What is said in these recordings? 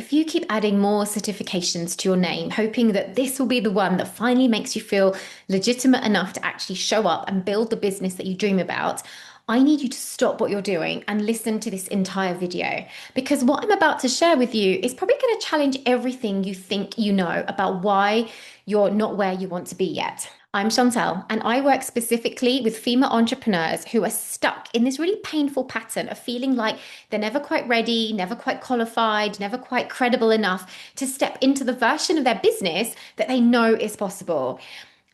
if you keep adding more certifications to your name, hoping that this will be the one that finally makes you feel legitimate enough to actually show up and build the business that you dream about, I need you to stop what you're doing and listen to this entire video, because what I'm about to share with you is probably going to challenge everything you think you know about why you're not where you want to be yet. I'm Chantel, and I work specifically with female entrepreneurs who are stuck in this really painful pattern of feeling like they're never quite ready, never quite qualified, never quite credible enough to step into the version of their business that they know is possible.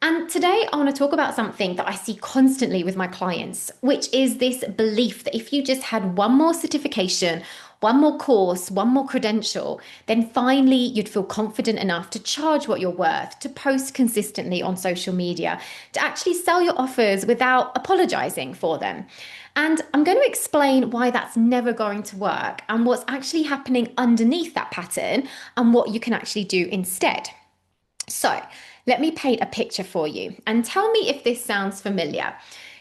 And today I want to talk about something that I see constantly with my clients, which is this belief that if you just had one more certification, one more course, one more credential, then finally you'd feel confident enough to charge what you're worth, to post consistently on social media, to actually sell your offers without apologizing for them. And I'm going to explain why that's never going to work and what's actually happening underneath that pattern and what you can actually do instead. So, let me paint a picture for you and tell me if this sounds familiar.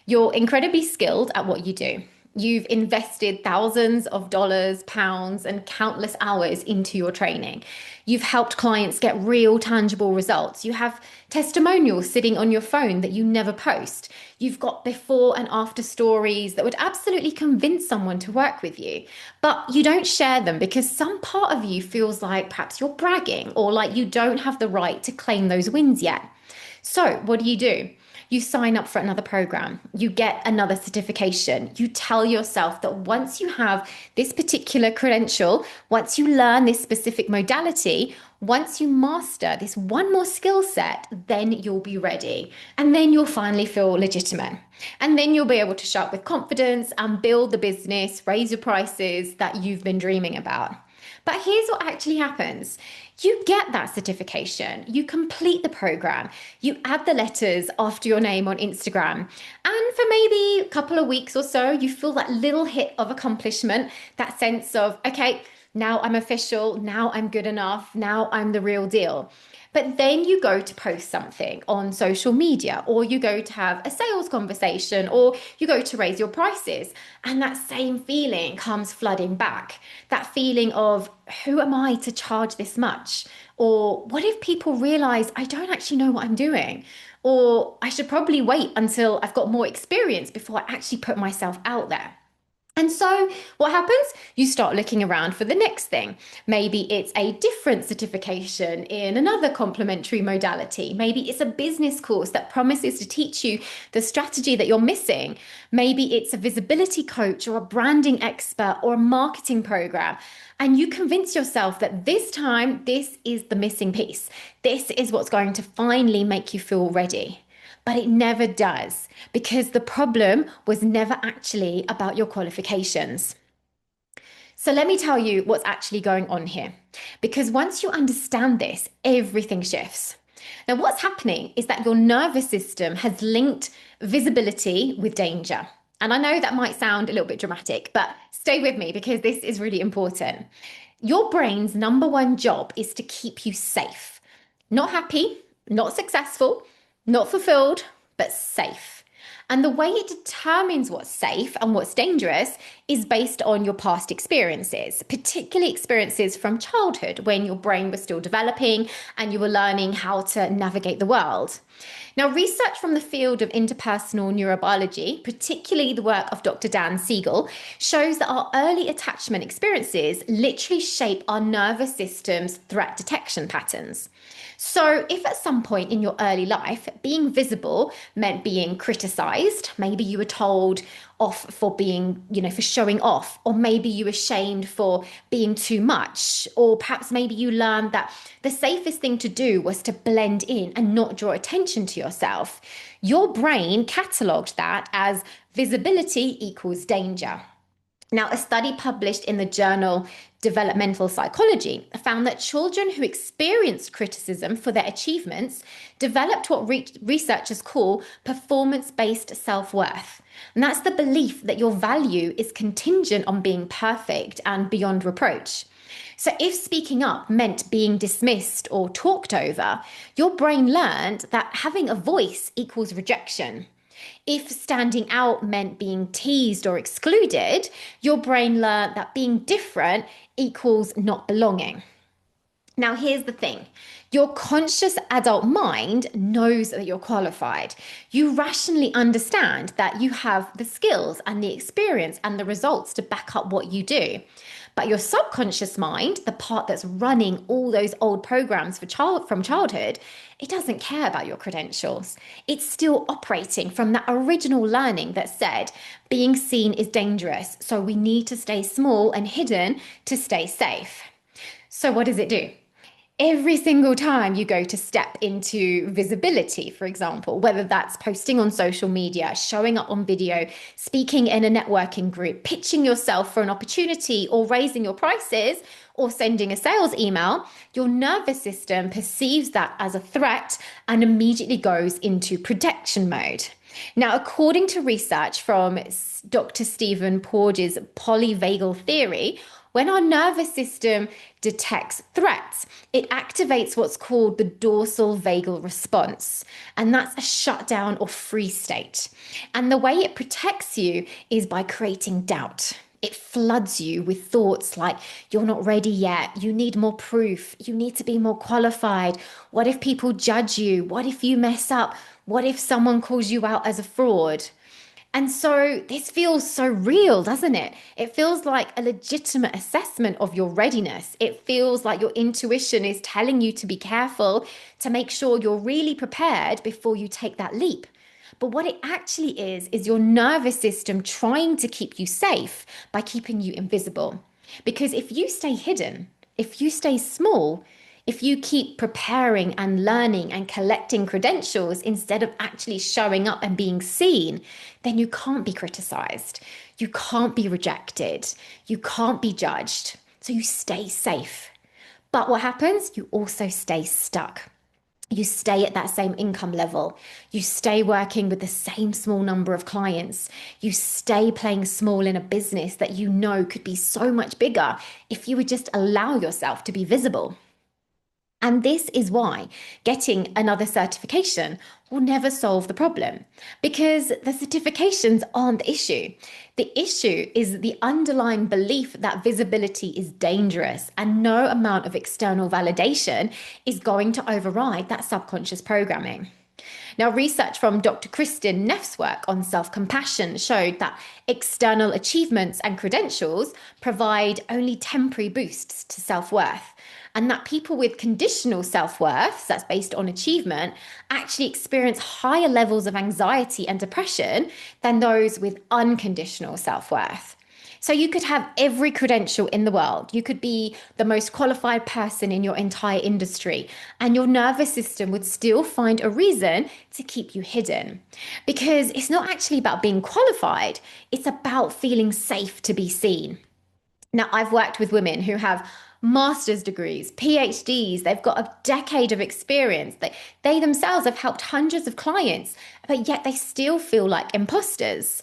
You're incredibly skilled at what you do. You've invested thousands of dollars, pounds, and countless hours into your training. You've helped clients get real, tangible results. You have testimonials sitting on your phone that you never post. You've got before and after stories that would absolutely convince someone to work with you. But you don't share them because some part of you feels like perhaps you're bragging or like you don't have the right to claim those wins yet. So, what do? You sign up for another program, you get another certification. You tell yourself that once you have this particular credential, once you learn this specific modality, once you master this one more skill set, then you'll be ready. And then you'll finally feel legitimate. And then you'll be able to show up with confidence and build the business, raise your prices that you've been dreaming about. But here's what actually happens. You get that certification, you complete the program, you add the letters after your name on Instagram, and for maybe a couple of weeks or so, you feel that little hit of accomplishment, that sense of, okay, now I'm official, now I'm good enough, now I'm the real deal. But then you go to post something on social media, or you go to have a sales conversation, or you go to raise your prices. And that same feeling comes flooding back. That feeling of, who am I to charge this much? Or what if people realize I don't actually know what I'm doing? Or I should probably wait until I've got more experience before I actually put myself out there. And so what happens? You start looking around for the next thing. Maybe it's a different certification in another complementary modality. Maybe it's a business course that promises to teach you the strategy that you're missing. Maybe it's a visibility coach or a branding expert or a marketing program. And you convince yourself that this time, this is the missing piece. This is what's going to finally make you feel ready. But it never does, because the problem was never actually about your qualifications. So let me tell you what's actually going on here, because once you understand this, everything shifts. Now, what's happening is that your nervous system has linked visibility with danger. And I know that might sound a little bit dramatic, but stay with me because this is really important. Your brain's number one job is to keep you safe, not happy, not successful, not fulfilled, but safe. And the way it determines what's safe and what's dangerous is based on your past experiences, particularly experiences from childhood when your brain was still developing and you were learning how to navigate the world. Now, research from the field of interpersonal neurobiology, particularly the work of Dr. Dan Siegel, shows that our early attachment experiences literally shape our nervous system's threat detection patterns. So if at some point in your early life, being visible meant being criticized, maybe you were told off for being, for showing off, or maybe you were shamed for being too much, or perhaps maybe you learned that the safest thing to do was to blend in and not draw attention to yourself. Your brain catalogued that as visibility equals danger. Now, a study published in the journal Developmental Psychology found that children who experienced criticism for their achievements developed what researchers call performance-based self-worth. And that's the belief that your value is contingent on being perfect and beyond reproach. So if speaking up meant being dismissed or talked over, your brain learned that having a voice equals rejection. If standing out meant being teased or excluded, your brain learned that being different equals not belonging. Now, here's the thing. Your conscious adult mind knows that you're qualified. You rationally understand that you have the skills and the experience and the results to back up what you do. But your subconscious mind, the part that's running all those old programs from childhood, it doesn't care about your credentials. It's still operating from that original learning that said being seen is dangerous, so we need to stay small and hidden to stay safe. So what does it do? Every single time you go to step into visibility, for example, whether that's posting on social media, showing up on video, speaking in a networking group, pitching yourself for an opportunity, or raising your prices, or sending a sales email, your nervous system perceives that as a threat and immediately goes into protection mode. Now, according to research from Dr. Stephen Porges' polyvagal theory, when our nervous system detects threats, it activates what's called the dorsal vagal response. And that's a shutdown or freeze state. And the way it protects you is by creating doubt. It floods you with thoughts like, you're not ready yet, you need more proof, you need to be more qualified. What if people judge you? What if you mess up? What if someone calls you out as a fraud? And so this feels so real, doesn't it? It feels like a legitimate assessment of your readiness. It feels like your intuition is telling you to be careful, to make sure you're really prepared before you take that leap. But what it actually is your nervous system trying to keep you safe by keeping you invisible. Because if you stay hidden, if you stay small, if you keep preparing and learning and collecting credentials instead of actually showing up and being seen, then you can't be criticized. You can't be rejected. You can't be judged. So you stay safe. But what happens? You also stay stuck. You stay at that same income level. You stay working with the same small number of clients. You stay playing small in a business that you know could be so much bigger if you would just allow yourself to be visible. And this is why getting another certification will never solve the problem, because the certifications aren't the issue. The issue is the underlying belief that visibility is dangerous and no amount of external validation is going to override that subconscious programming. Now, research from Dr. Kristin Neff's work on self-compassion showed that external achievements and credentials provide only temporary boosts to self-worth, and that people with conditional self-worth, that's based on achievement, actually experience higher levels of anxiety and depression than those with unconditional self-worth. So you could have every credential in the world. You could be the most qualified person in your entire industry, and your nervous system would still find a reason to keep you hidden. Because it's not actually about being qualified, it's about feeling safe to be seen. Now, I've worked with women who have master's degrees, PhDs, they've got a decade of experience. They themselves have helped hundreds of clients, but yet they still feel like imposters.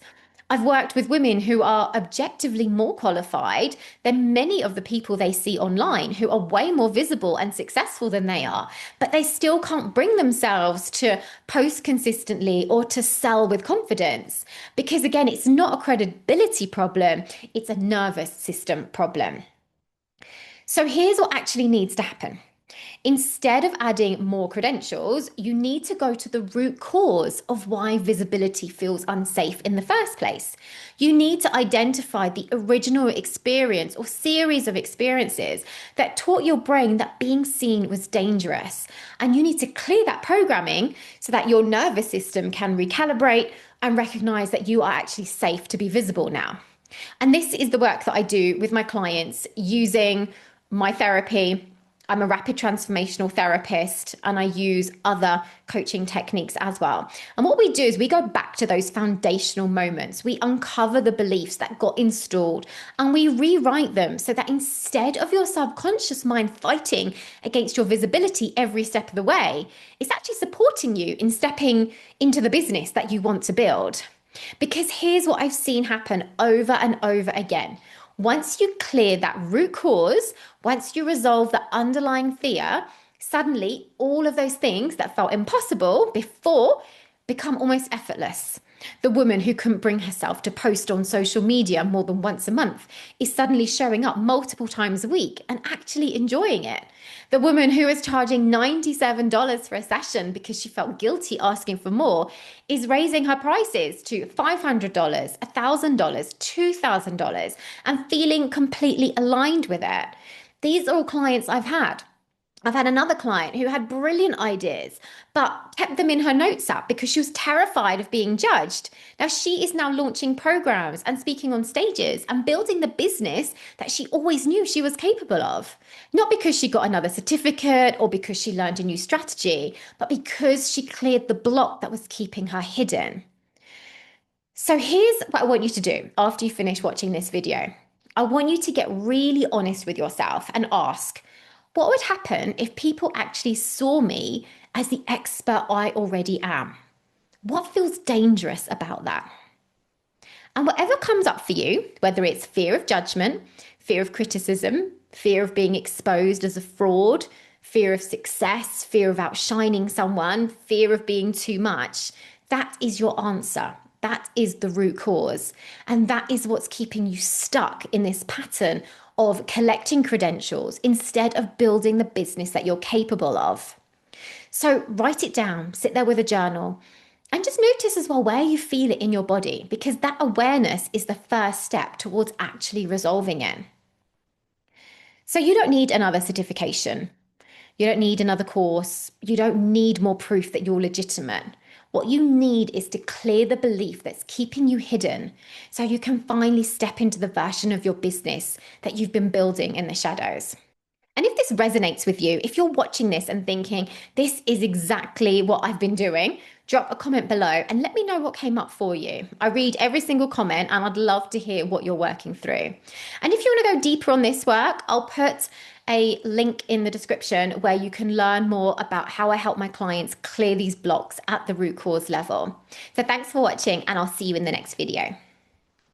I've worked with women who are objectively more qualified than many of the people they see online, who are way more visible and successful than they are, but they still can't bring themselves to post consistently or to sell with confidence. Because again, it's not a credibility problem, it's a nervous system problem. So here's what actually needs to happen. Instead of adding more credentials, you need to go to the root cause of why visibility feels unsafe in the first place. You need to identify the original experience or series of experiences that taught your brain that being seen was dangerous. And you need to clear that programming so that your nervous system can recalibrate and recognize that you are actually safe to be visible now. And this is the work that I do with my clients using my therapy. I'm a rapid transformational therapist and I use other coaching techniques as well. And what we do is we go back to those foundational moments. We uncover the beliefs that got installed and we rewrite them so that instead of your subconscious mind fighting against your visibility every step of the way, it's actually supporting you in stepping into the business that you want to build. Because here's what I've seen happen over and over again. Once you clear that root cause, once you resolve the underlying fear, suddenly all of those things that felt impossible before become almost effortless. The woman who couldn't bring herself to post on social media more than once a month is suddenly showing up multiple times a week and actually enjoying it. The woman who was charging $97 for a session because she felt guilty asking for more is raising her prices to $500, $1,000, $2,000 and feeling completely aligned with it. These are all clients I've had. I've had another client who had brilliant ideas, but kept them in her notes app because she was terrified of being judged. Now she is now launching programs and speaking on stages and building the business that she always knew she was capable of. Not because she got another certificate or because she learned a new strategy, but because she cleared the block that was keeping her hidden. So here's what I want you to do after you finish watching this video. I want you to get really honest with yourself and ask, what would happen if people actually saw me as the expert I already am? What feels dangerous about that? And whatever comes up for you, whether it's fear of judgment, fear of criticism, fear of being exposed as a fraud, fear of success, fear of outshining someone, fear of being too much, that is your answer. That is the root cause. And that is what's keeping you stuck in this pattern of collecting credentials instead of building the business that you're capable of. So write it down, sit there with a journal, and just notice as well where you feel it in your body, because that awareness is the first step towards actually resolving it. So you don't need another certification. You don't need another course. You don't need more proof that you're legitimate. What you need is to clear the belief that's keeping you hidden so you can finally step into the version of your business that you've been building in the shadows. And if this resonates with you, if you're watching this and thinking, this is exactly what I've been doing, drop a comment below and let me know what came up for you. I read every single comment and I'd love to hear what you're working through. And if you want to go deeper on this work, I'll put a link in the description where you can learn more about how I help my clients clear these blocks at the root cause level. So thanks for watching and I'll see you in the next video.